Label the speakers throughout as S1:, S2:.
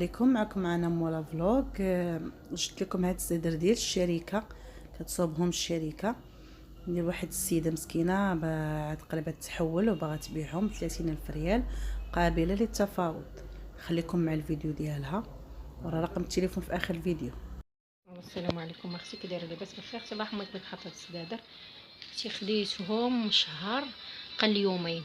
S1: عليكم. معكم انا مولا فلوغ. جبت لكم هاد الصدر ديال الشركه كتصوبهم الشركه ديال واحد السيده مسكينه بعد قلبت تحول وباغا تبيعهم ب30,000 ريال قابله للتفاوض. خليكم مع الفيديو ديالها ورا رقم التليفون في اخر الفيديو.
S2: السلام عليكم. اختي كي دايره لاباس بخير؟ صباح ما كنت حاطه السدادر. اختي خديتهم شهر قل يومين.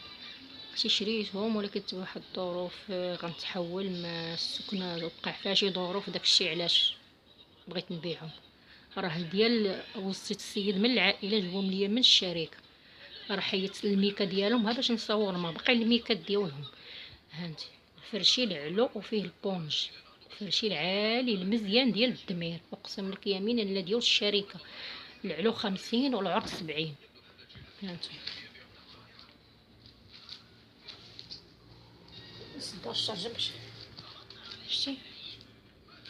S2: اختي شريتهم ولكن واحد الظروف غنتحول مع السكنه وقع فيها شي ظروف، داكشي علاش بغيت نبيعهم. راه ديال وصيت السيد من العائله جبهم ليا من الشركه، راه حيدت الميكا ديالهم ها باش نصور، ما باقي الميكا ديالهم. هانتي الفرشي العلو وفيه البونج، الفرشي العالي المزيان ديال الدمير، اقسم لك يمينا لا ديال الشركه. العلو 50 والعرض 70. هانتو 16 جنبش شتي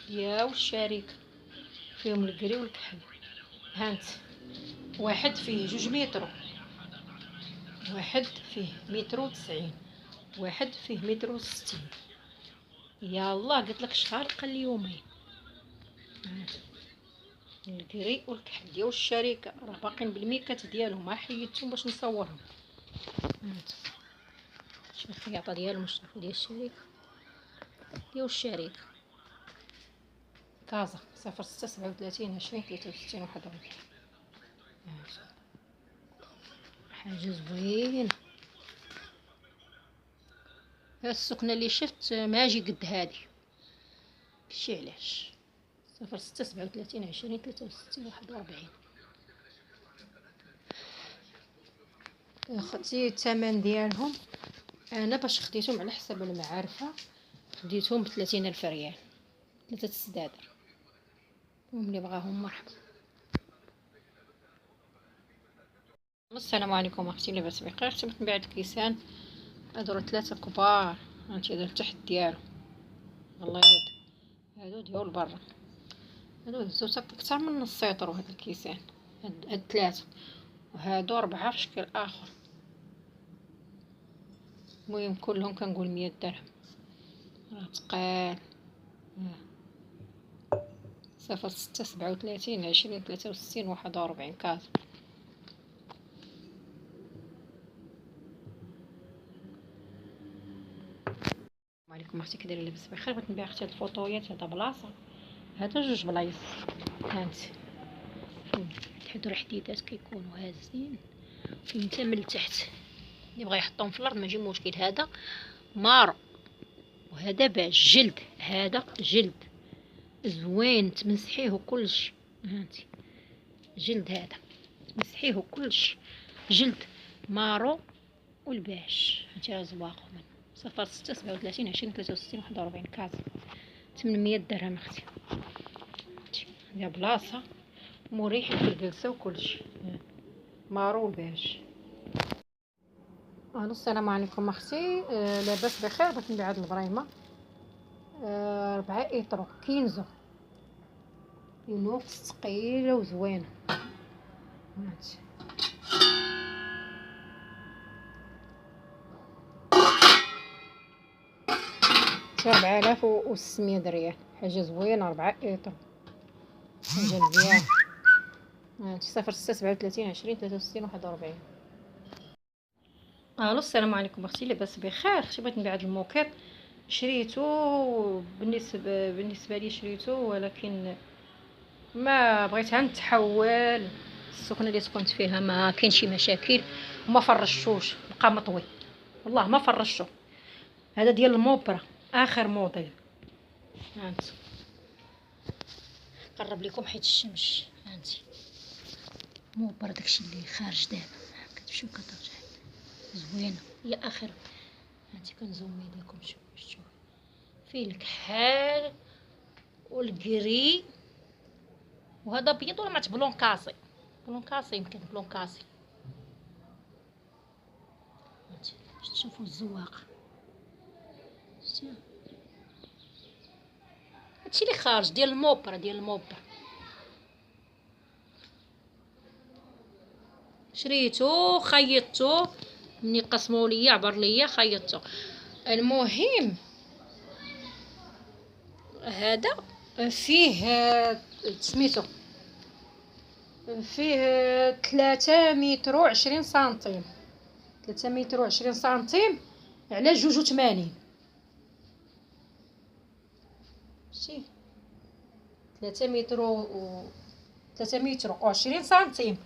S2: ديال الشركه، فيهم الكري والكحل. هانت واحد فيه 2 متر، واحد فيه 1 متر و90، واحد فيه 1 متر و60. يالله قلت لك شهر قل يومين. الكري والكحل ديال الشركه راه باقيين بالميكات ديالهم، ما حيدتهم باش نصورهم. شوف الخياطه ديالهم، شوفوا ديال الشركه كازا 06 37 20 63 41. حاجه زوينه. السكنه اللي شفت ماجي قد هادي، شي علاش 06 37 20 63 41. اختي الثمن ديالهم انا باش خديتهم على حساب المعارفه خديتهم ب30,000 ريال، 3 السدادر. اللي بغاهم مرحبا. السلام عليكم اختي، لاباس بخير؟ اختي بغيت نبيع الكيسان، هادو 3 كبار، هانتي هذا التحت ديالو الله يهد. هادو ديال برا، هادو هزو اكثر من نص يطرو هاد الكيسان، هاد 3، وهادو 4 في شكل اخر. المهم كلهم كنقول 100 درهم، راه تقال. 06 37 20 63 41 كاز. وعليكم اختي كي دايره؟ لاباس بخير؟ بغيت نبيع اختي هاد الفوطويات، هذا بلاصه، هذا 2 بلايص. هانتي تحضر حديدات كيكونوا هازين، كاين حتى من التحت اللي بغا يحطهم في الارض ماشي مشكل. هذا مارو وهذا باش جلد، هذا جلد زوين تمسحيه وكلشي. هانتي جلد، هذا تمسحيه وكلشي جلد مارو والباش. هانتي راه زواقو من 06 37 20 63 41 كاز. 800 درهم اختي. يا بلاصه مريح في الجلسه وكلشي، مارو والباش. السلام عليكم اختي. لاباس بخير؟ بغيت نبيع هاد البريمه 4 ايطرو كينزو، ينوف ثقيله وزوينه. هاتي 4600 ريال، حاجه زوينه. 4 ايطرو، حاجه مزيانه. هاتي 06 37 20 63 41. السلام عليكم اختي، لاباس بخير؟ اختي بغيت نبيع هاد الموكيط، شريته بالنسبه لي شريته، ولكن ما بغيتها نتحول. السكنه اللي سكنت فيها ما كاين شي مشاكل وما فرشتوش، بقى مطوي، والله ما فرشته. هذا ديال الموبرا اخر موديل. هانت قرب لكم حيت الشمس. هانتي موبرا داكشي اللي خارج دابا، كتمشيو كترجع زوينه، هي اخر. هانتي كنزومي لكم، شوفوا فيه الكحال والكري، وهذا بيض ولا مات بلون كاسي، بلون كاسي يمكن بلون كاسي. شوفوا الزواق، هادشي اللي خارج ديال الموبرا، ديال الموبرا. شريتو خيطتو، مني قسموا لي عبر ليا خيطتو. المهم هذا فيه سميتو فيه 3 متر و 20 سنتيم، 3 متر و 20 سنتيم على 2.80. شتي 3 متر و 3 متر و 20 سنتيم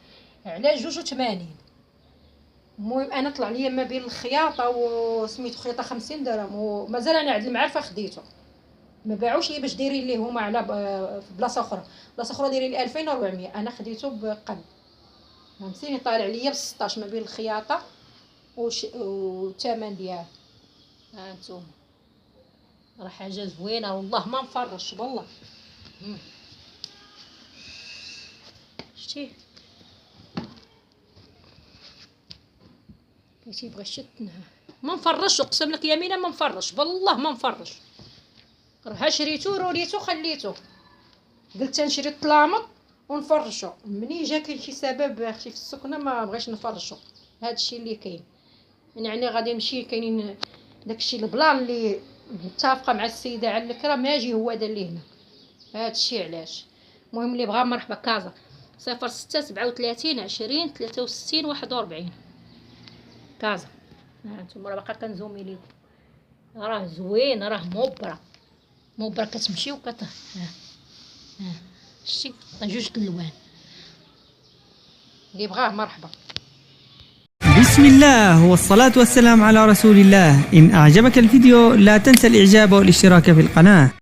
S2: على 2.80. المهم انا طلع ليا ما بين الخياطه وسميتو خياطه 50 درهم، ومازال انا عند المعرفه خديته. ما باعوش لي باش دايرين ليه هما على في بلاصه اخرى دايرين لي 2400. انا خديته بقل، فهمتيني؟ طالع ليا ب 16 ما بين الخياطه والثمن ديالها. ها انتم راه حاجه زوينه والله ما نفرش والله. شتي بغى شتنها ما نفرش، اقسم لك يمينه ما نفرش والله ما نفرش. راه شريتو روليتو خليتو، قلت نشري الطلامط ونفرشو. منين جا كاين شي سبب اختي في السكنه ما بغيش نفرشو. هذا الشيء اللي كاين، يعني غادي نمشي كاينين داكشي البلان اللي متفقه مع السيده على الكرا ماجي هو هذا اللي هنا. هذا الشيء علاش. المهم اللي بغى مرحبا كازا 06 37 20 63 41 كازا. ها انتم راه باقا كنزومي ليكم، راه زوين، راه مبره كتمشي ها شتي جوج الالوان. اللي بغاه مرحبا.
S3: بسم الله والصلاة والسلام على رسول الله. إن أعجبك الفيديو لا تنسى الإعجاب والاشتراك في القناة.